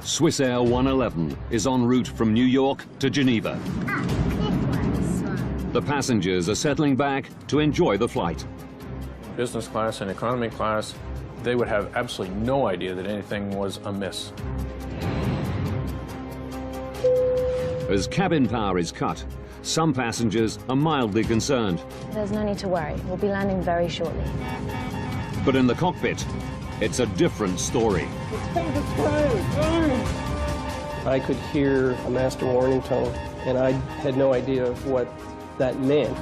Swissair 111 is en route from New York to Geneva. The passengers are settling back to enjoy the flight. Business class and economy class, they would have absolutely no idea that anything was amiss. As cabin power is cut, some passengers are mildly concerned. There's no need to worry. We'll be landing very shortly. But in the cockpit, it's a different story. I could hear a master warning tone, and I had no idea of what that meant.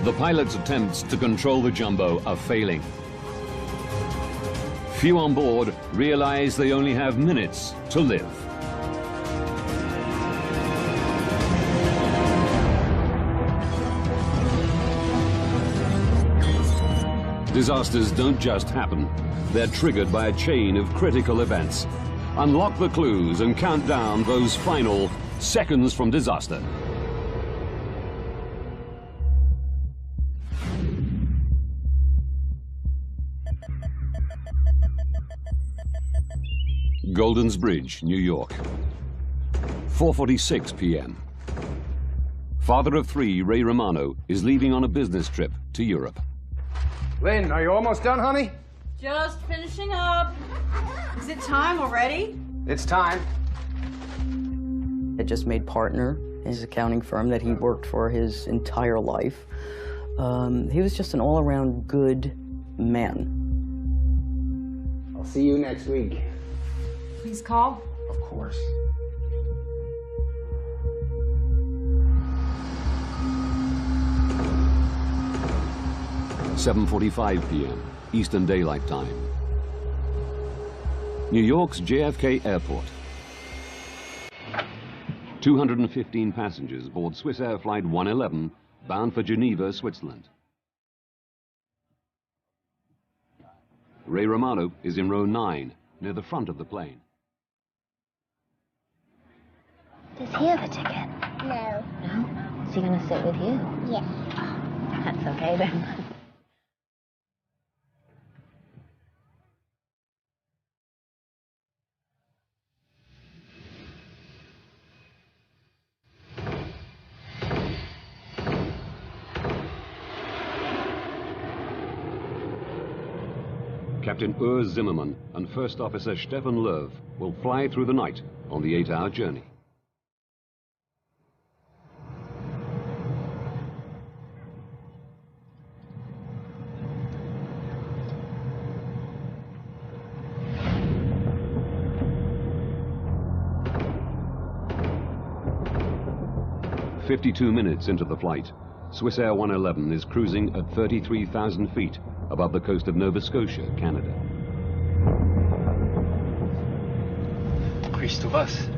The pilot's attempts to control the jumbo are failing. Few on board realize they only have minutes to live. Disasters don't just happen. They're triggered by a chain of critical events. Unlock the clues and count down those final seconds from disaster. Goldens Bridge, New York. 4:46 p.m. Father of three, Ray Romano, is leaving on a business trip to Europe. Lynn, are you almost done, honey? Just finishing up. Is it time already? It's time. I just made partner in his accounting firm that he worked for his entire life. He was just an all-around good man. I'll see you next week. Please call. Of course. (7:45 p.m. Eastern Daylight Time. New York's JFK Airport. 215 passengers board Swissair Flight 111, bound for Geneva, Switzerland. Ray Romano is in row 9, near the front of the plane. Does he have a ticket? No. No? Is he going to sit with you? Yes. Oh, that's okay then. Captain Urs Zimmermann and First Officer Stefan Löw will fly through the night on the 8-hour journey. "52 minutes into the flight, Swissair 111 is cruising at 33,000 feet above the coast of Nova Scotia, Canada. Riechst du was?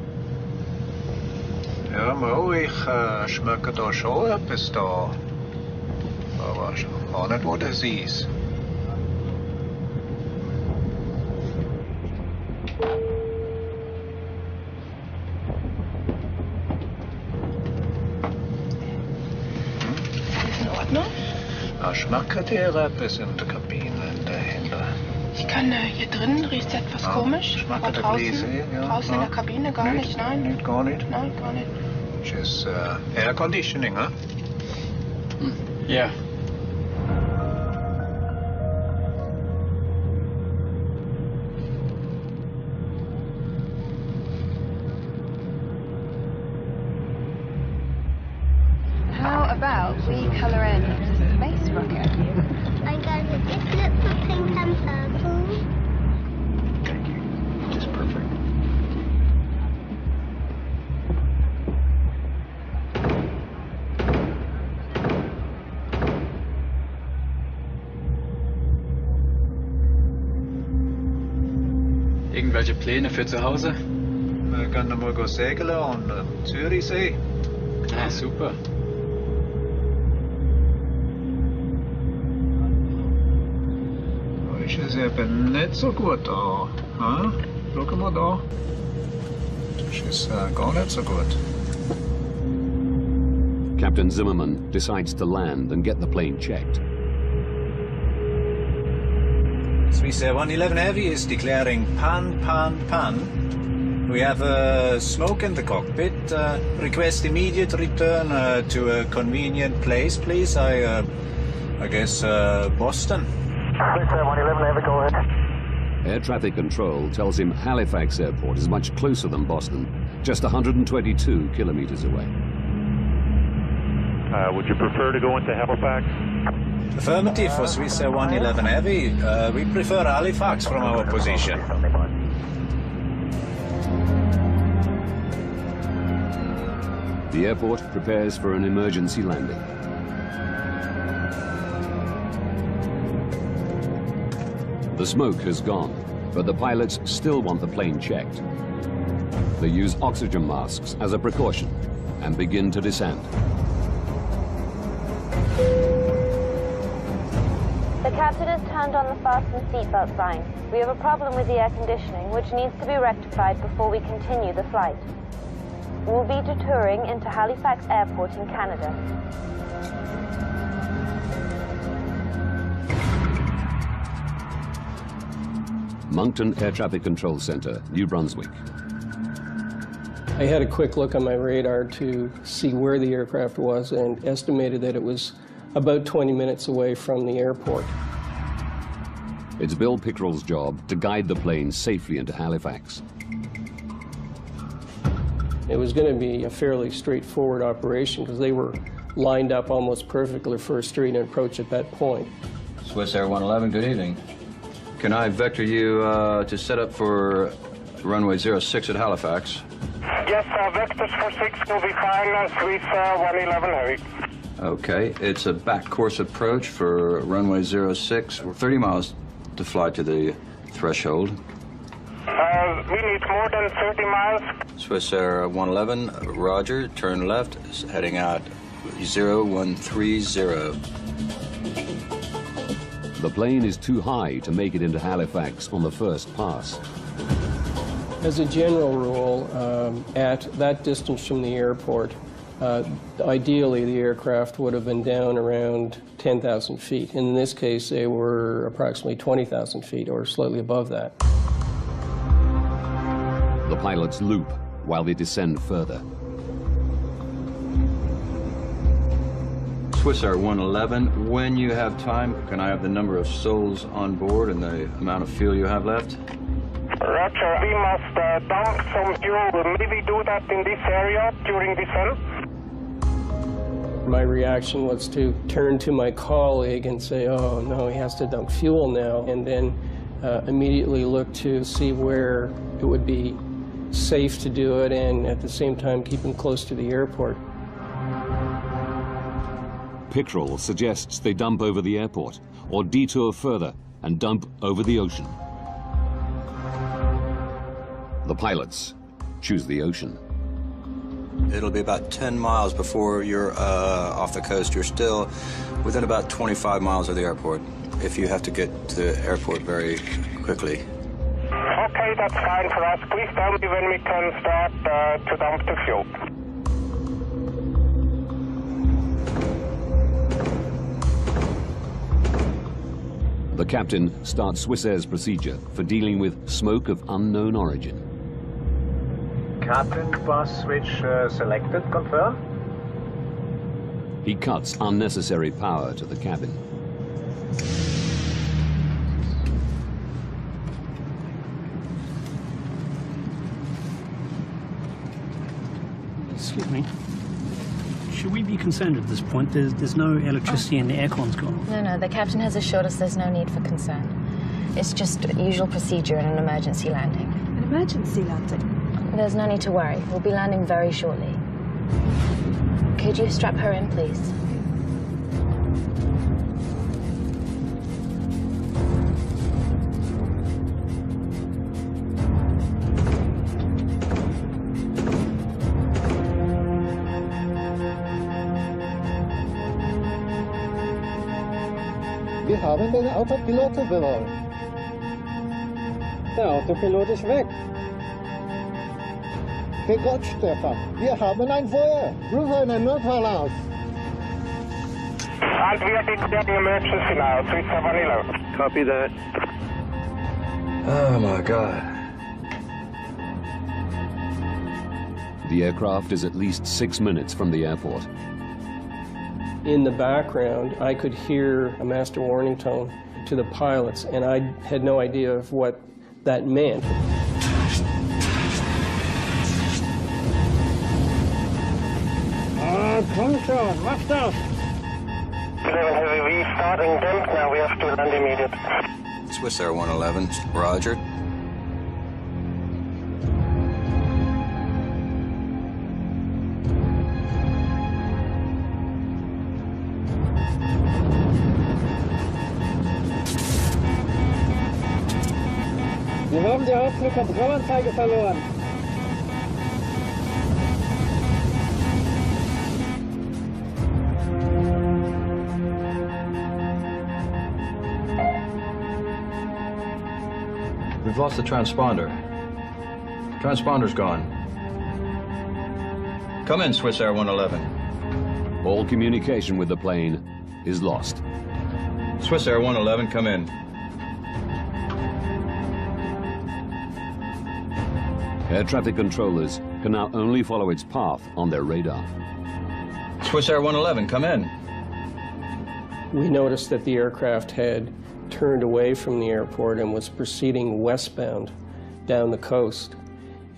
Ja, Mo, ich schmecke da schon etwas da. Aber ich weiß auch nicht, wo das ist. In Ordnung? Schmeckt dir etwas in der Kabine, dahinter? Ich kann hier drinnen riecht es etwas komisch. Aber draußen in der Kabine gar nicht, nein. Nicht, gar nicht? Nein, gar nicht. Just air conditioning, huh? Ja. How about we colour in a space rocket? I got a big for pink and purple. Thank you. Just perfect. Irgendwelche Pläne für zu Hause? Wir können mal segeln an Zürichsee. Ah, super. Ist es eben nicht so gut da. Huh? Schau mal da. Das ist gar nicht so gut. Captain Zimmermann decides to land and get the plane checked. Swissair 111 Heavy is declaring pan, pan, pan. We have smoke in the cockpit. Request immediate return to a convenient place, please. I guess Boston. Swissair 111 Heavy, go ahead. Air traffic control tells him Halifax Airport is much closer than Boston, just 122 kilometers away. Would you prefer to go into Halifax? Affirmative for Swissair 111 Heavy. We prefer Halifax from our position. The airport prepares for an emergency landing. The smoke has gone, but the pilots still want the plane checked. They use oxygen masks as a precaution and begin to descend. The captain has turned on the fasten seatbelt sign. We have a problem with the air conditioning, which needs to be rectified before we continue the flight. We'll be detouring into Halifax Airport in Canada. Moncton Air Traffic Control Center, New Brunswick. I had a quick look on my radar to see where the aircraft was and estimated that it was about 20 minutes away from the airport. It's Bill Pickrell's job to guide the plane safely into Halifax. It was going to be a fairly straightforward operation because they were lined up almost perfectly for a straight approach at that point. Swissair 111, good evening. Can I vector you to set up for runway 06 at Halifax? Yes, vectors for 6 will be fine. Swissair 111 Heavy. Okay, it's a back course approach for runway 06. We're 30 miles to fly to the threshold. We need more than 30 miles. Swissair 111, roger, turn left, heading out 0130. The plane is too high to make it into Halifax on the first pass. As a general rule, at that distance from the airport, ideally the aircraft would have been down around 10,000 feet. In this case, they were approximately 20,000 feet or slightly above that. The pilots loop while they descend further. Swissair 111, when you have time, can I have the number of souls on board and the amount of fuel you have left? Roger, we must dump some fuel. Maybe do that in this area during descent. My reaction was to turn to my colleague and say, oh no, he has to dump fuel now, and then immediately look to see where it would be safe to do it and at the same time keep him close to the airport. Pickrell suggests they dump over the airport or detour further and dump over the ocean. The pilots choose the ocean. It'll be about 10 miles before you're off the coast. You're still within about 25 miles of the airport if you have to get to the airport very quickly. Okay, that's fine for us. Please tell me when we can start to dump the fuel. The captain starts Swissair's procedure for dealing with smoke of unknown origin. Captain, bus switch selected, confirm. He cuts unnecessary power to the cabin. Excuse me. Should we be concerned at this point? There's no electricity and the aircon's gone. No, the captain has assured us there's no need for concern. It's just usual procedure in an emergency landing. An emergency landing? There's no need to worry. We'll be landing very shortly. Could you strap her in, please? Wir haben den Autopiloten verloren. Der Autopilot ist weg. Für Gott, Stefan, wir haben ein Feuer. Rufe einen Notfall aus. And we are declaring emergency now, Swissair 111. Copy that. Oh my God. The aircraft is at least 6 minutes from the airport. In the background, I could hear a master warning tone to the pilots, and I had no idea of what that meant. Komm schon, mach das! 11 Heavy, we starting damp now, we have to land immediately. Swissair 111, roger. Wir haben die Hauptflugkontrollanzeige verloren. We've lost the transponder. Transponder's gone. Come in, Swissair 111. All communication with the plane is lost. Swissair 111, come in. Air traffic controllers can now only follow its path on their radar. Swissair 111, come in. We noticed that the aircraft had turned away from the airport and was proceeding westbound down the coast.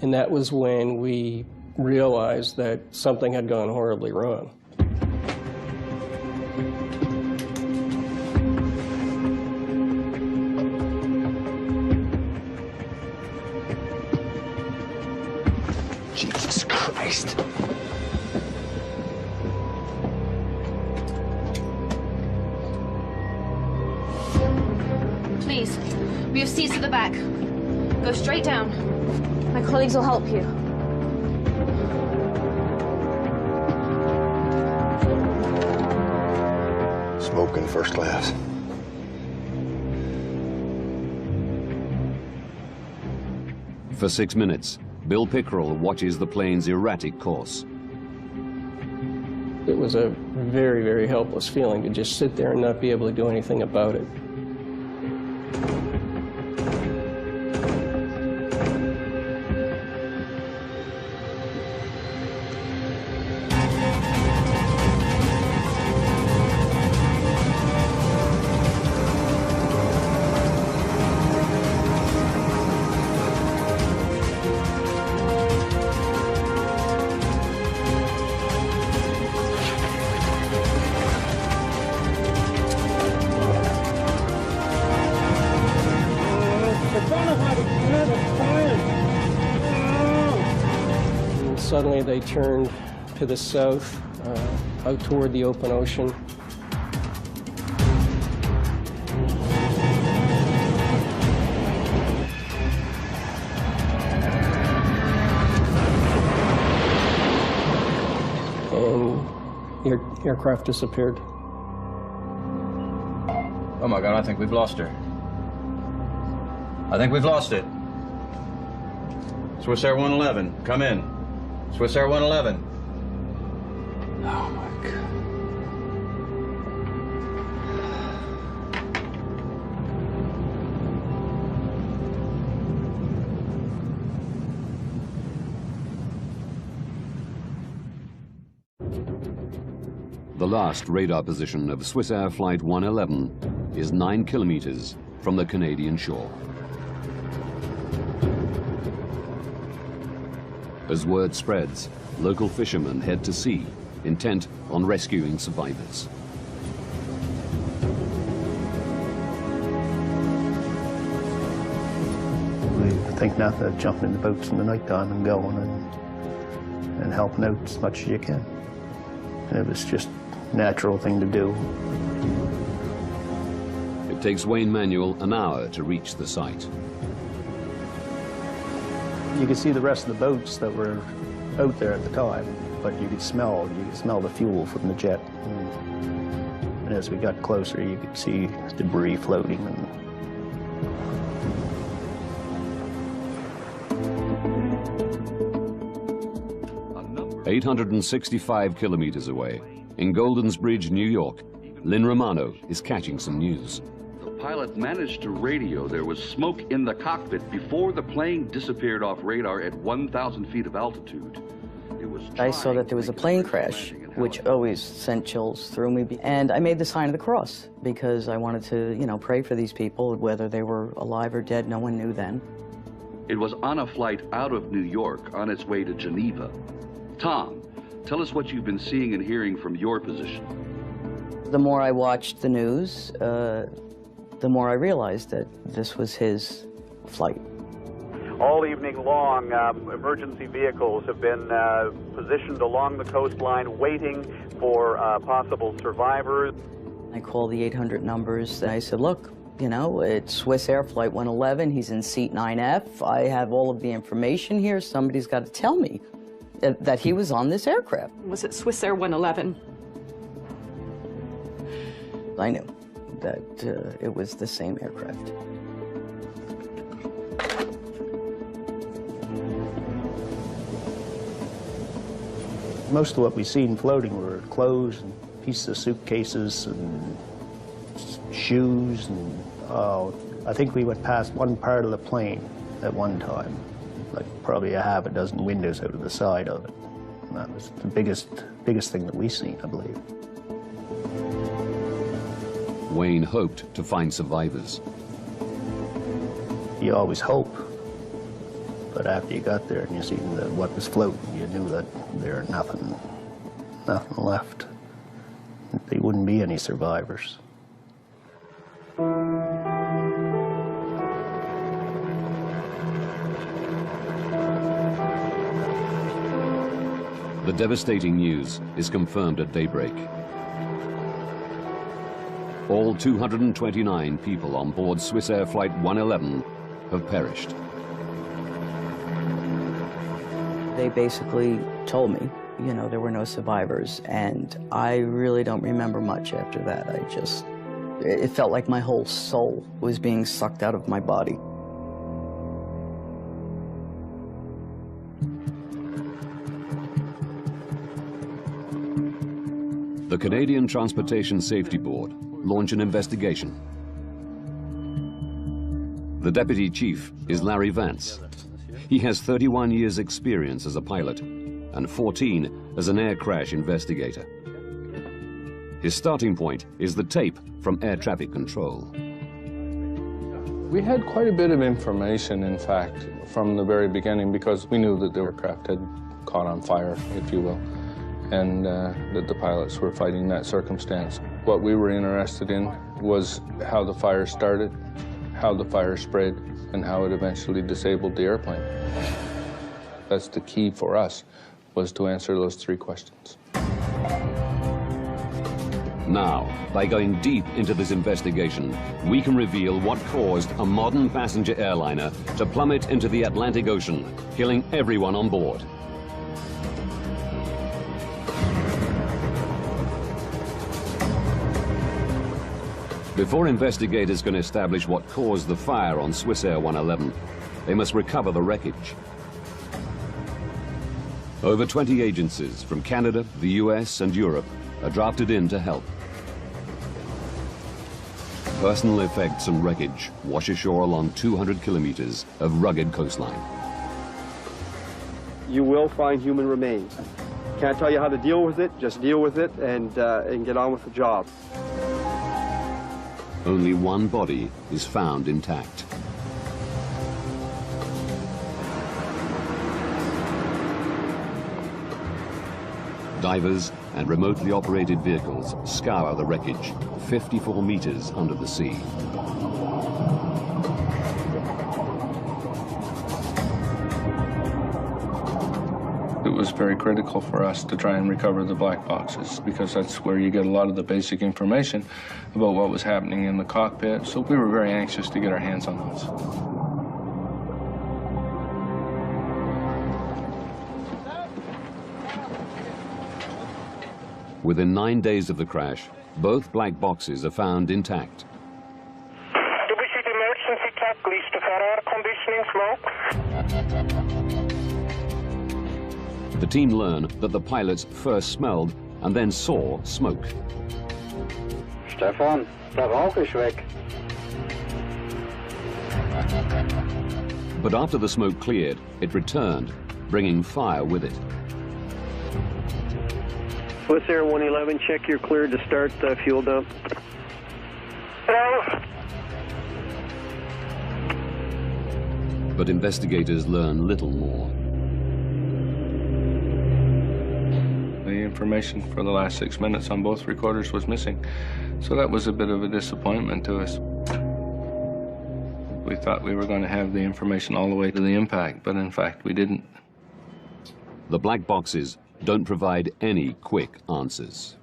And that was when we realized that something had gone horribly wrong. Jesus Christ. Please, we have seats at the back. Go straight down. My colleagues will help you. Smoking first class. For 6 minutes, Bill Pickerel watches the plane's erratic course. It was a very, very helpless feeling to just sit there and not be able to do anything about it. Suddenly they turned to the south, out toward the open ocean. And the aircraft disappeared. Oh my God, I think we've lost her. I think we've lost it. Swissair 111, come in. Swissair 111. Oh my God. The last radar position of Swissair Flight 111 is 9 kilometers from the Canadian shore. As word spreads, local fishermen head to sea, intent on rescuing survivors. We think nothing of jumping in the boats in the night time and going and helping out as much as you can. And it was just a natural thing to do. It takes Wayne Manuel an hour to reach the site. You could see the rest of the boats that were out there at the time, but you could smell the fuel from the jet. And as we got closer, you could see debris floating. 865 kilometers away, in Goldens Bridge, New York, Lynn Romano is catching some news. pilot managed to radio there was smoke in the cockpit before the plane disappeared off radar at 1,000 feet of altitude. I saw that there was a plane crash, which always sent chills through me. And I made the sign of the cross because I wanted to, you know, pray for these people, whether they were alive or dead. No one knew then. It was on a flight out of New York on its way to Geneva. Tom, tell us what you've been seeing and hearing from your position. The more I watched the news, the more I realized that this was his flight. All evening long, emergency vehicles have been positioned along the coastline waiting for possible survivors. I called the 800 numbers and I said, look, you know, it's Swissair Flight 111. He's in seat 9F. I have all of the information here. Somebody's got to tell me that he was on this aircraft. Was it Swissair 111? I knew that it was the same aircraft. Most of what we seen floating were clothes and pieces of suitcases and shoes and I think we went past one part of the plane at one time, like probably a half a dozen windows out of the side of it. And that was the biggest thing that we seen, I believe. Wayne hoped to find survivors. You always hope, but after you got there and you seen what was floating, you knew that there was nothing left. There wouldn't be any survivors. The devastating news is confirmed at daybreak. All 229 people on board Swissair Flight 111 have perished. They basically told me, you know, there were no survivors, and I really don't remember much after that. It felt like my whole soul was being sucked out of my body. The Canadian Transportation Safety Board launched an investigation. The deputy chief is Larry Vance. He has 31 years' experience as a pilot and 14 as an air crash investigator. His starting point is the tape from air traffic control. We had quite a bit of information, in fact, from the very beginning, because we knew that the aircraft had caught on fire, if you will, and that the pilots were fighting that circumstance. What we were interested in was how the fire started, how the fire spread, and how it eventually disabled the airplane. That's the key for us, was to answer those three questions. Now, by going deep into this investigation, we can reveal what caused a modern passenger airliner to plummet into the Atlantic Ocean, killing everyone on board. Before investigators can establish what caused the fire on Swissair 111, they must recover the wreckage. Over 20 agencies from Canada, the US, and Europe are drafted in to help. Personal effects and wreckage wash ashore along 200 kilometers of rugged coastline. You will find human remains. Can't tell you how to deal with it, just deal with it and get on with the job. Only one body is found intact. Divers and remotely operated vehicles scour the wreckage 54 meters under the sea. It was very critical for us to try and recover the black boxes, because that's where you get a lot of the basic information about what was happening in the cockpit. So we were very anxious to get our hands on those. Within 9 days of the crash, both black boxes are found intact. Do we see the emergency checklist of air conditioning smoke? The team learn that the pilots first smelled and then saw smoke. Stefan, der Rauch ist weg. But after the smoke cleared, it returned, bringing fire with it. What's Air 111? Check you're cleared to start fuel dump. Hello? But investigators learn little more. The information for the last 6 minutes on both recorders was missing, so that was a bit of a disappointment to us. We thought we were going to have the information all the way to the impact, but in fact we didn't. The black boxes don't provide any quick answers.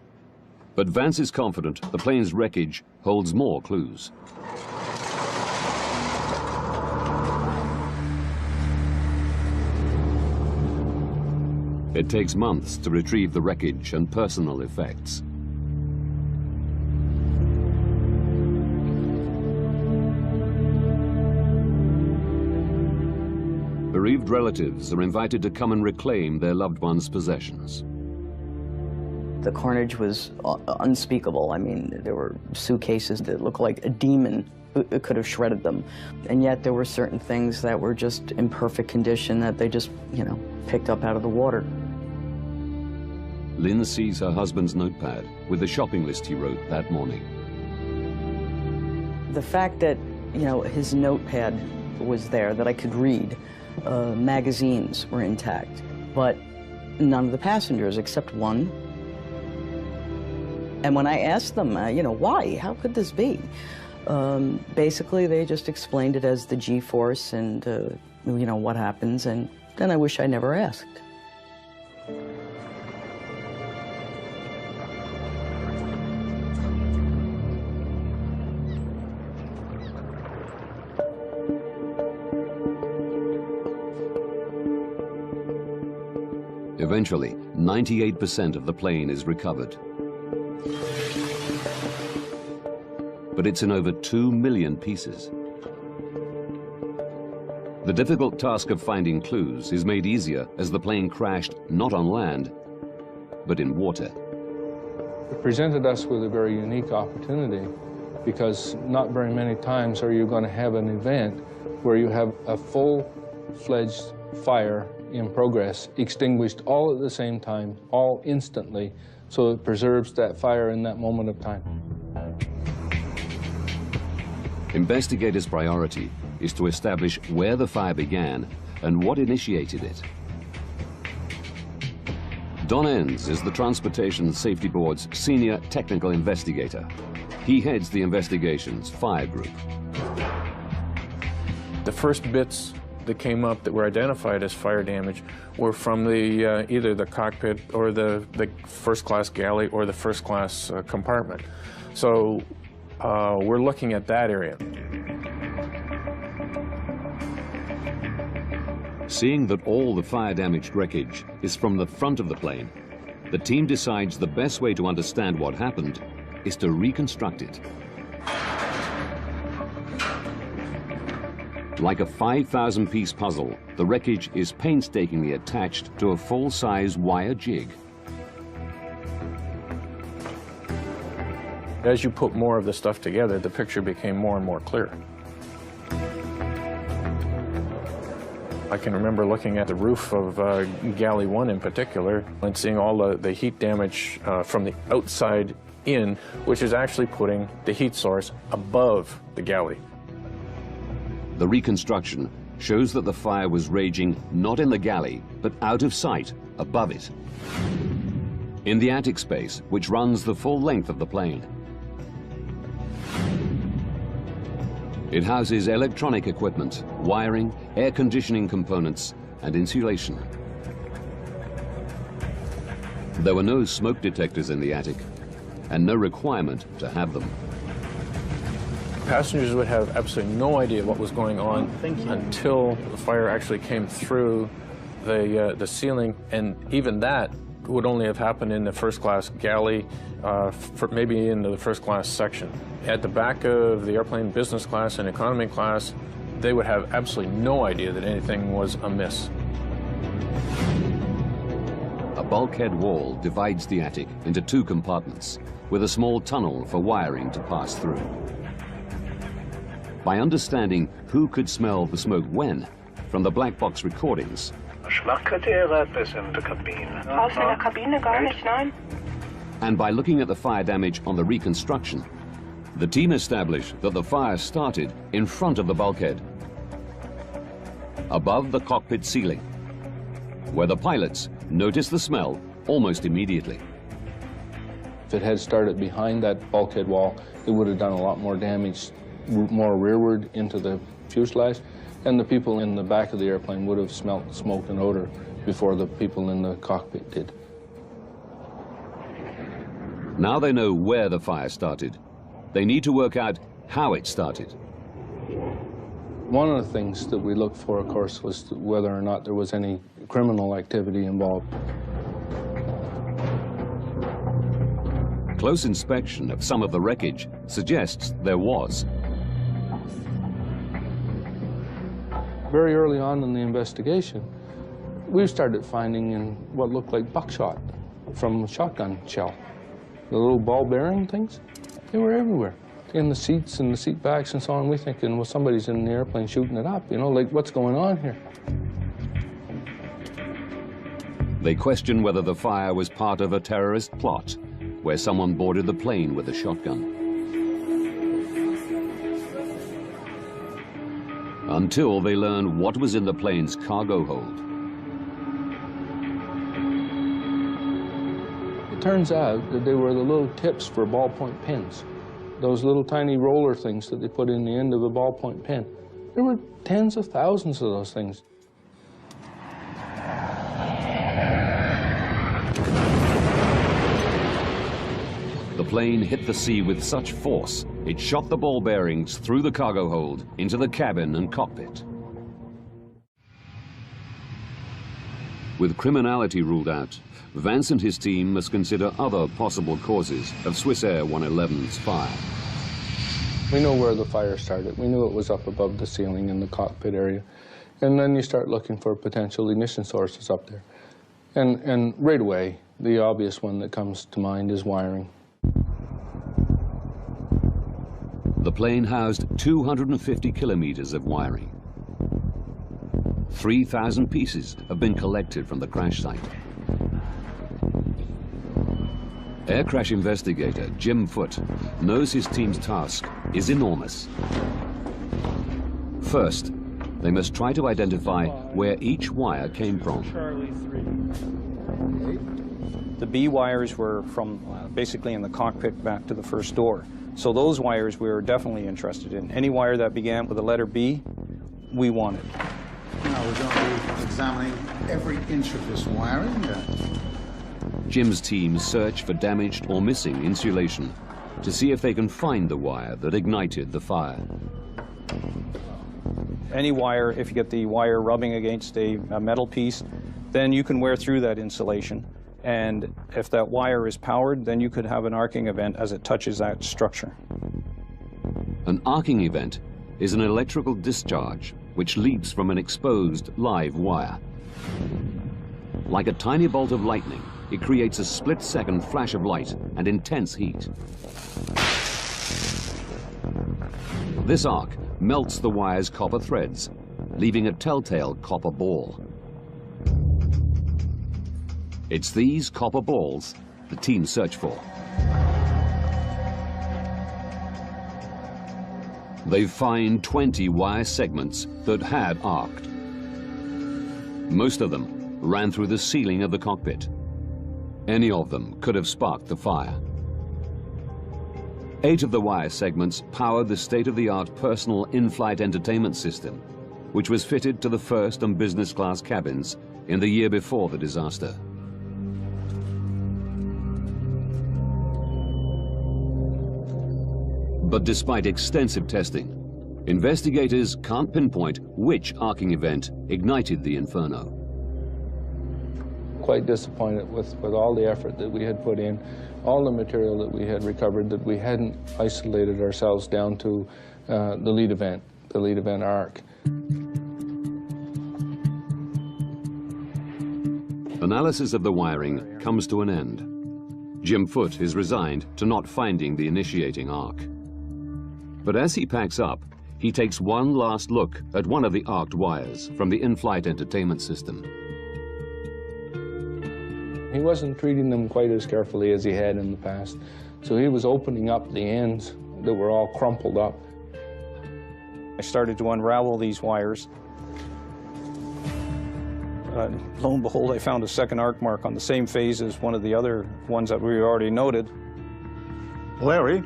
But Vance is confident the plane's wreckage holds more clues. It takes months to retrieve the wreckage and personal effects. Bereaved relatives are invited to come and reclaim their loved ones' possessions. The carnage was unspeakable. I mean, there were suitcases that looked like a demon could have shredded them. And yet there were certain things that were just in perfect condition that they just, you know, picked up out of the water. Lynn sees her husband's notepad with the shopping list he wrote that morning. The fact that, you know, his notepad was there that I could read, magazines were intact, but none of the passengers except one. And when I asked them, you know, why? How could this be? Basically, they just explained it as the G-force and, you know, what happens, and then I wish I never asked. Eventually, 98% of the plane is recovered. But it's in over 2 million pieces. The difficult task of finding clues is made easier as the plane crashed not on land, but in water. It presented us with a very unique opportunity because not very many times are you going to have an event where you have a full-fledged fire in progress, extinguished all at the same time, all instantly, so it preserves that fire in that moment of time. Investigators' priority is to establish where the fire began and what initiated it. Don Enns is the Transportation Safety Board's senior technical investigator. He heads the investigation's fire group. The first bits that came up that were identified as fire damage were from the either the cockpit or the first-class galley or the first-class compartment. So we're looking at that area. Seeing that all the fire-damaged wreckage is from the front of the plane, the team decides the best way to understand what happened is to reconstruct it. Like a 5,000-piece puzzle, the wreckage is painstakingly attached to a full-size wire jig. As you put more of the stuff together, the picture became more and more clear. I can remember looking at the roof of Galley 1 in particular and seeing all the heat damage from the outside in, which is actually putting the heat source above the galley. The reconstruction shows that the fire was raging not in the galley, but out of sight, above it. In the attic space, which runs the full length of the plane. It houses electronic equipment, wiring, air conditioning components, and insulation. There were no smoke detectors in the attic, and no requirement to have them. Passengers would have absolutely no idea what was going on until the fire actually came through the ceiling, and even that would only have happened in the first-class galley, maybe into the first-class section. At the back of the airplane, business class and economy class, they would have absolutely no idea that anything was amiss. A bulkhead wall divides the attic into 2 compartments, with a small tunnel for wiring to pass through. by understanding who could smell the smoke when from the black box recordings. Draußen in der Kabine gar nicht, nein. And by looking at the fire damage on the reconstruction, the team established that the fire started in front of the bulkhead, above the cockpit ceiling, where the pilots noticed the smell almost immediately. If it had started behind that bulkhead wall, it would have done a lot more damage, more rearward into the fuselage, and the people in the back of the airplane would have smelt smoke and odor before the people in the cockpit did. Now they know where the fire started. They need to work out how it started. One of the things that we looked for, of course, was whether or not there was any criminal activity involved. Close inspection of some of the wreckage suggests there was. Very early on in the investigation, we started finding in what looked like buckshot from a shotgun shell. The little ball bearing things, they were everywhere. In the seats and the seat backs and so on, we're thinking, well, somebody's in the airplane shooting it up, you know, like what's going on here? They question whether the fire was part of a terrorist plot, where someone boarded the plane with a shotgun. Until they learn what was in the plane's cargo hold. It turns out that they were the little tips for ballpoint pens. Those little tiny roller things that they put in the end of a ballpoint pen. There were tens of thousands of those things. The plane hit the sea with such force, it shot the ball bearings through the cargo hold into the cabin and cockpit. With criminality ruled out, Vance and his team must consider other possible causes of Swissair 111's fire. We know where the fire started. We knew it was up above the ceiling in the cockpit area. And then you start looking for potential ignition sources up there. And right away, the obvious one that comes to mind is wiring. The plane housed 250 kilometers of wiring. 3,000 pieces have been collected from the crash site. Air crash investigator Jim Foote knows his team's task is enormous. First, they must try to identify where each wire came from. The B wires were from basically in the cockpit back to the first door. So those wires we were definitely interested in. Any wire that began with the letter B, we wanted. Now we're going to be examining every inch of this wiring. Jim's team search for damaged or missing insulation to see if they can find the wire that ignited the fire. Any wire, if you get the wire rubbing against a metal piece, then you can wear through that insulation. And if that wire is powered, then you could have an arcing event as it touches that structure. An arcing event is an electrical discharge which leaps from an exposed live wire. Like a tiny bolt of lightning, it creates a split-second flash of light and intense heat. This arc melts the wire's copper threads, leaving a telltale copper ball. It's these copper balls the team search for. They find 20 wire segments that had arced. Most of them ran through the ceiling of the cockpit. Any of them could have sparked the fire. 8 of the wire segments powered the state-of-the-art personal in-flight entertainment system, which was fitted to the first and business class cabins in the year before the disaster. But despite extensive testing, investigators can't pinpoint which arcing event ignited the inferno. Quite disappointed with all the effort that we had put in, all the material that we had recovered, that we hadn't isolated ourselves down to the lead event arc. Analysis of the wiring comes to an end. Jim Foote is resigned to not finding the initiating arc. But as he packs up, he takes one last look at one of the arced wires from the in-flight entertainment system. He wasn't treating them quite as carefully as he had in the past, so he was opening up the ends that were all crumpled up. I started to unravel these wires. Lo and behold, I found a second arc mark on the same phase as one of the other ones that we already noted. Larry?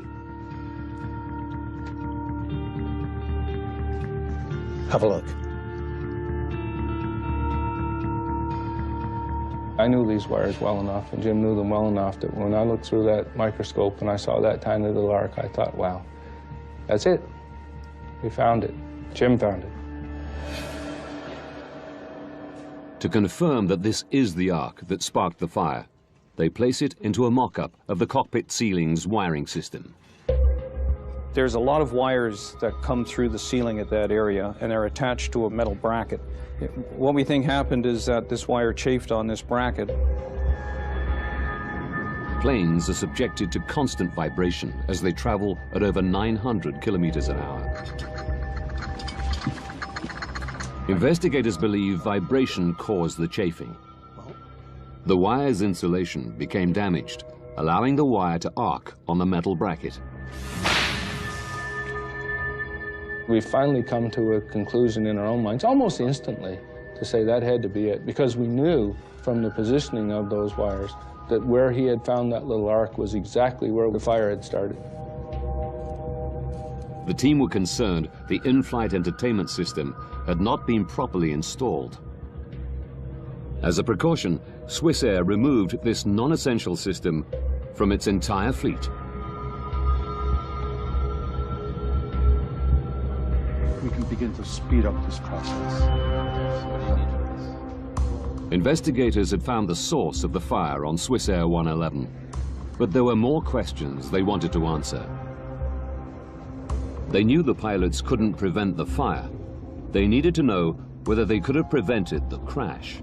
Have a look. I knew these wires well enough, and Jim knew them well enough, that when I looked through that microscope and I saw that tiny little arc, I thought, wow, that's it. We found it. Jim found it. To confirm that this is the arc that sparked the fire, they place it into a mock-up of the cockpit ceiling's wiring system. There's a lot of wires that come through the ceiling at that area, and they're attached to a metal bracket. What we think happened is that this wire chafed on this bracket. Planes are subjected to constant vibration as they travel at over 900 kilometers an hour. Investigators believe vibration caused the chafing. The wire's insulation became damaged, allowing the wire to arc on the metal bracket. We finally come to a conclusion in our own minds, almost instantly, to say that had to be it, because we knew from the positioning of those wires that where he had found that little arc was exactly where the fire had started. The team were concerned the in-flight entertainment system had not been properly installed. As a precaution, Swissair removed this non-essential system from its entire fleet. We can begin to speed up this process. Investigators had found the source of the fire on Swissair 111, but there were more questions they wanted to answer. They knew the pilots couldn't prevent the fire. They needed to know whether they could have prevented the crash.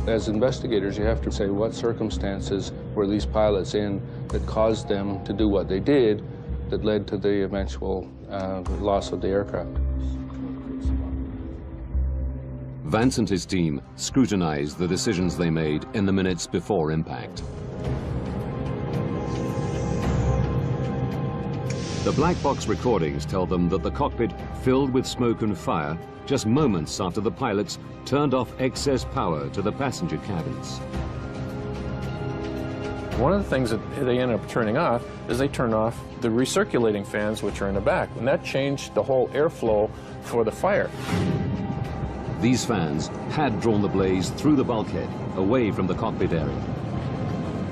As investigators, you have to say what circumstances were these pilots in that caused them to do what they did that led to the eventual loss of the aircraft. Vance and his team scrutinized the decisions they made in the minutes before impact. The black box recordings tell them that the cockpit filled with smoke and fire just moments after the pilots turned off excess power to the passenger cabins. One of the things that they ended up turning off is they turned off the recirculating fans, which are in the back, and that changed the whole airflow for the fire. These fans had drawn the blaze through the bulkhead, away from the cockpit area.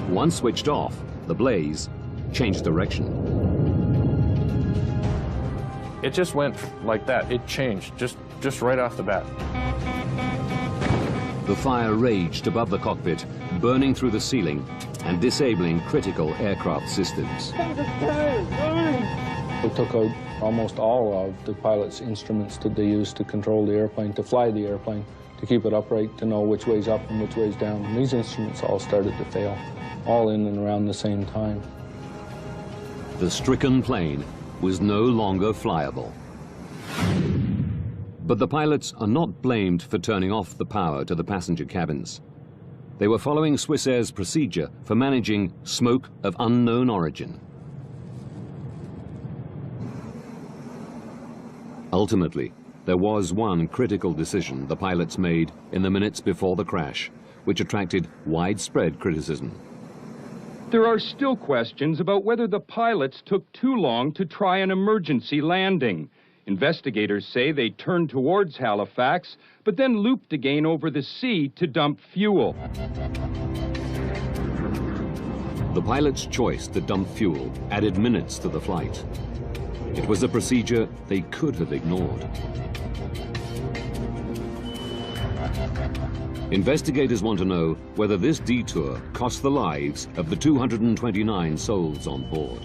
Once switched off, the blaze changed direction. It just went like that. It changed just right off the bat. The fire raged above the cockpit, burning through the ceiling and disabling critical aircraft systems. They took out almost all of the pilot's instruments that they used to control the airplane, to fly the airplane, to keep it upright, to know which way's up and which way's down. And these instruments all started to fail, all in and around the same time. The stricken plane was no longer flyable. But the pilots are not blamed for turning off the power to the passenger cabins. They were following Swissair's procedure for managing smoke of unknown origin. Ultimately, there was one critical decision the pilots made in the minutes before the crash, which attracted widespread criticism. There are still questions about whether the pilots took too long to try an emergency landing. Investigators say they turned towards Halifax, but then looped again over the sea to dump fuel. The pilot's choice to dump fuel added minutes to the flight. It was a procedure they could have ignored. Investigators want to know whether this detour cost the lives of the 229 souls on board.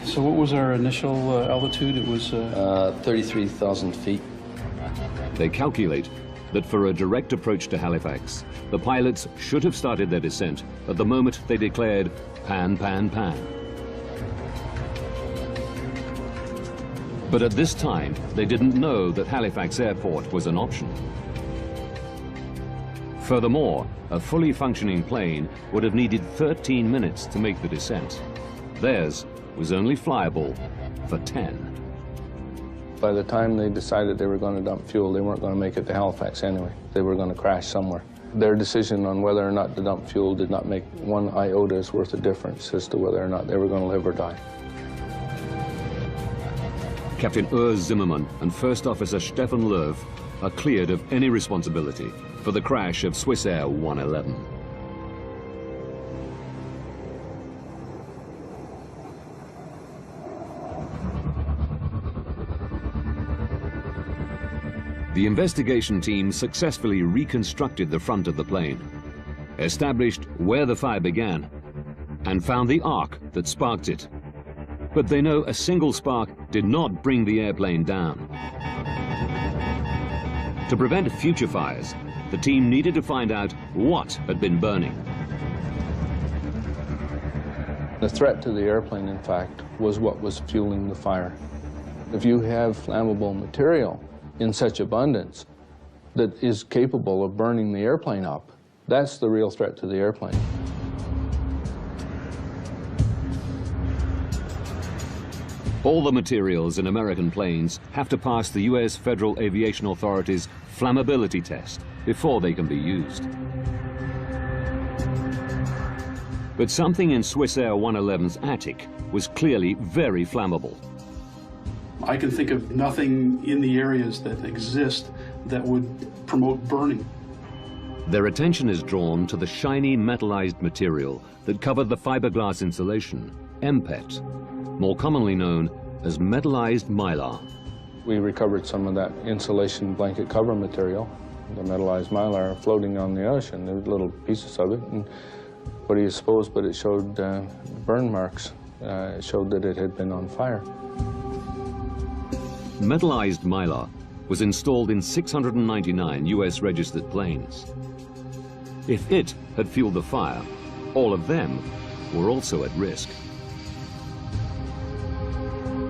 So what was our initial altitude? It was 33,000 feet. They calculate that for a direct approach to Halifax, the pilots should have started their descent at the moment they declared pan, pan, pan. But at this time, they didn't know that Halifax Airport was an option. Furthermore, a fully functioning plane would have needed 13 minutes to make the descent. Theirs was only flyable for 10. By the time they decided they were going to dump fuel, they weren't going to make it to Halifax anyway. They were going to crash somewhere. Their decision on whether or not to dump fuel did not make one iota's worth of difference as to whether or not they were going to live or die. Captain Urs Zimmermann and First Officer Stefan Löw are cleared of any responsibility for the crash of Swissair 111. The investigation team successfully reconstructed the front of the plane, established where the fire began, and found the arc that sparked it. But they know a single spark did not bring the airplane down. To prevent future fires, the team needed to find out what had been burning. The threat to the airplane, in fact, was what was fueling the fire. If you have flammable material in such abundance that is capable of burning the airplane up, that's the real threat to the airplane. All the materials in American planes have to pass the U.S. Federal Aviation Authority's flammability test before they can be used. But something in Swissair 111's attic was clearly very flammable. I can think of nothing in the areas that exist that would promote burning. Their attention is drawn to the shiny metallized material that covered the fiberglass insulation, MPET, more commonly known as metallized mylar. We recovered some of that insulation blanket cover material, the metallized mylar, floating on the ocean. There were little pieces of it, and what do you suppose, but it showed burn marks. It showed that it had been on fire. Metallized mylar was installed in 699 US registered planes. If it had fueled the fire, all of them were also at risk.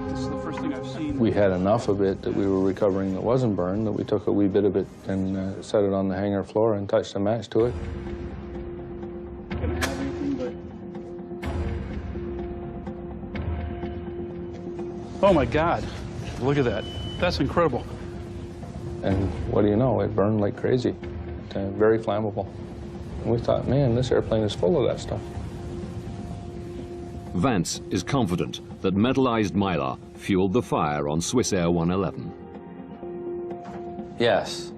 This is the first thing I've seen. We had enough of it that we were recovering that wasn't burned, that we took a wee bit of it and set it on the hangar floor and touched a match to it. Oh my God, look at that. That's incredible. And what do you know, it burned like crazy, very flammable. And we thought, man, this airplane is full of that stuff. Vance is confident that metallized mylar fueled the fire on Swissair 111. Yes,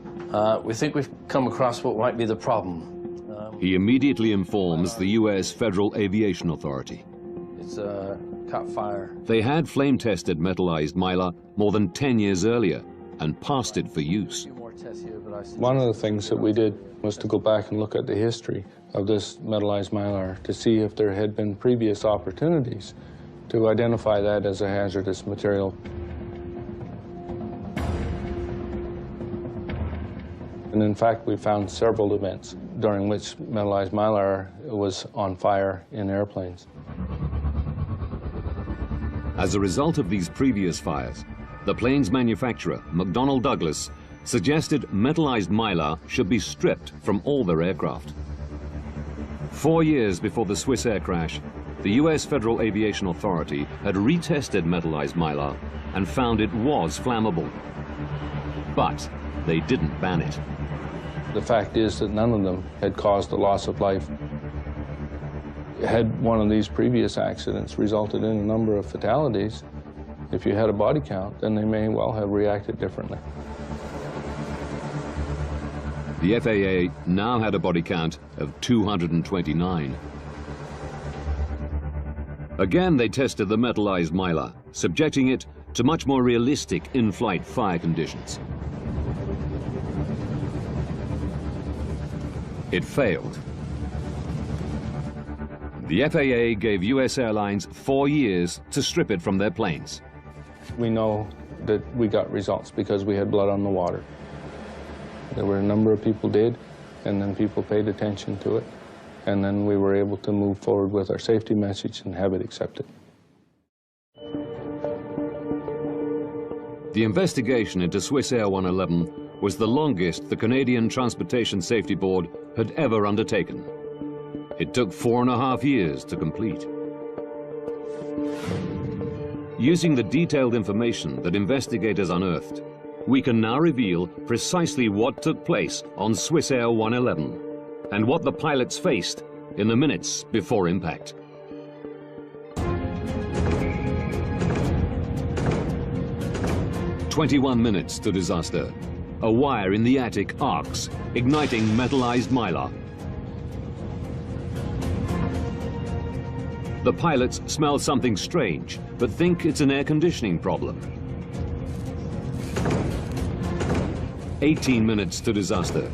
we think we've come across what might be the problem. He immediately informs the U.S. Federal Aviation Authority. It's caught fire. They had flame-tested metallized mylar more than 10 years earlier and passed it for use. One of the things that we did was to go back and look at the history of this metallized mylar to see if there had been previous opportunities to identify that as a hazardous material. And in fact, we found several events during which metallized mylar was on fire in airplanes. As a result of these previous fires, the plane's manufacturer, McDonnell Douglas, suggested metallized mylar should be stripped from all their aircraft. 4 years before the Swissair crash, the U.S. Federal Aviation Authority had retested metallized mylar and found it was flammable. But they didn't ban it. The fact is that none of them had caused a loss of life. Had one of these previous accidents resulted in a number of fatalities, if you had a body count, then they may well have reacted differently. The FAA now had a body count of 229. Again, they tested the metallized mylar, subjecting it to much more realistic in-flight fire conditions. It failed. The FAA gave U.S. airlines 4 years to strip it from their planes. We know that we got results because we had blood on the water. There were a number of people did, and then people paid attention to it, and then we were able to move forward with our safety message and have it accepted. The investigation into Swissair 111 was the longest the Canadian Transportation Safety Board had ever undertaken. It took 4.5 years to complete. Using the detailed information that investigators unearthed, we can now reveal precisely what took place on Swissair 111 and what the pilots faced in the minutes before impact. "21 minutes to disaster. A wire in the attic arcs, igniting metallized mylar. The pilots smell something strange, but think it's an air conditioning problem. 18 minutes to disaster.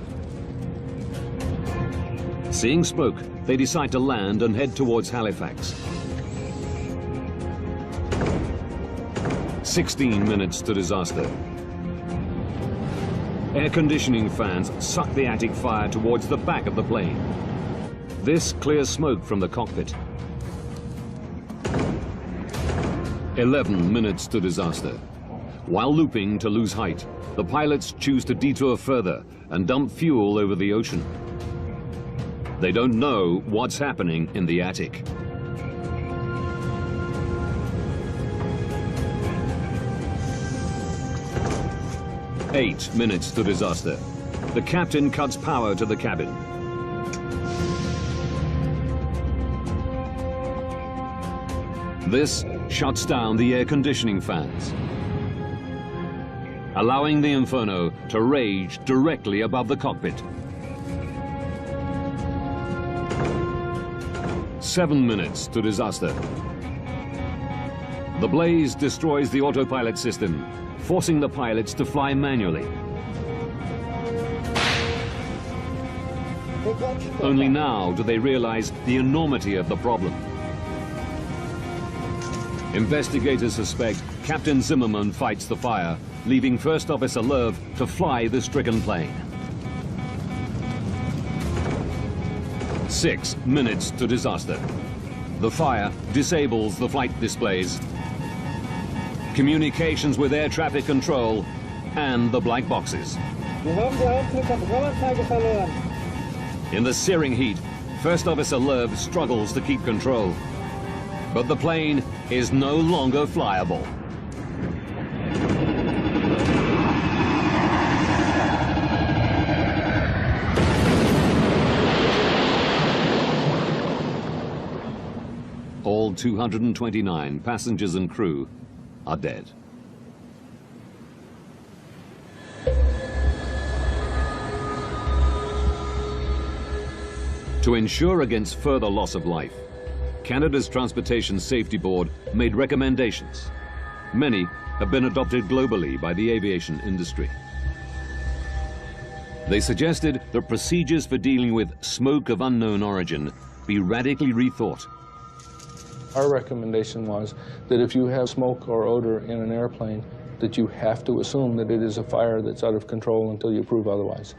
Seeing smoke, they decide to land and head towards Halifax. 16 minutes to disaster. Air conditioning fans suck the attic fire towards the back of the plane. This clears smoke from the cockpit. 11 minutes to disaster. While looping to lose height, the pilots choose to detour further and dump fuel over the ocean. They don't know what's happening in the attic. Eight minutes to disaster. The captain cuts power to the cabin. This shuts down the air conditioning fans, allowing the inferno to rage directly above the cockpit. 7 minutes to disaster. The blaze destroys the autopilot system, forcing the pilots to fly manually. Only now do they realize the enormity of the problem. Investigators suspect Captain Zimmerman fights the fire, leaving First Officer Lerv to fly the stricken plane. 6 minutes to disaster. The fire disables the flight displays, communications with air traffic control, and the black boxes. In the searing heat, First Officer Lerv struggles to keep control. But the plane is no longer flyable. All 229 passengers and crew are dead. To ensure against further loss of life, Canada's Transportation Safety Board made recommendations. Many have been adopted globally by the aviation industry. They suggested that procedures for dealing with smoke of unknown origin be radically rethought. Our recommendation was that if you have smoke or odor in an airplane, that you have to assume that it is a fire that's out of control until you prove otherwise.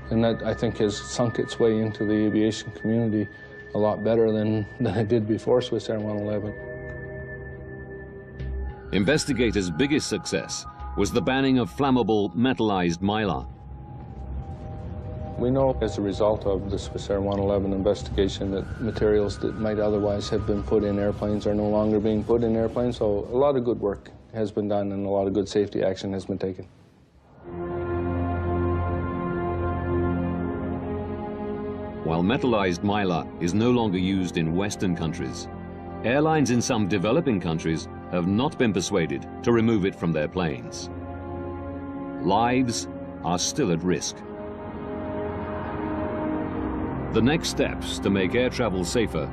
And that, I think, has sunk its way into the aviation community a lot better than it did before Swissair 111. Investigators' biggest success was the banning of flammable metallized mylar. We know as a result of the Swissair 111 investigation that materials that might otherwise have been put in airplanes are no longer being put in airplanes, so a lot of good work has been done and a lot of good safety action has been taken. While metallized mylar is no longer used in Western countries, airlines in some developing countries have not been persuaded to remove it from their planes. Lives are still at risk. The next steps to make air travel safer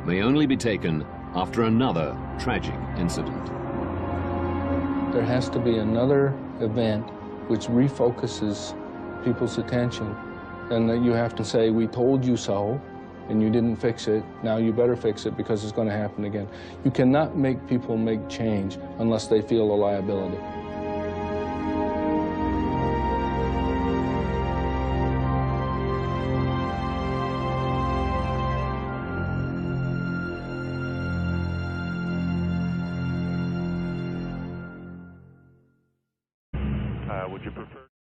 may only be taken after another tragic incident. There has to be another event which refocuses people's attention, and that you have to say, we told you so, and you didn't fix it, now you better fix it because it's going to happen again. You cannot make people make change unless they feel a liability. Would you prefer?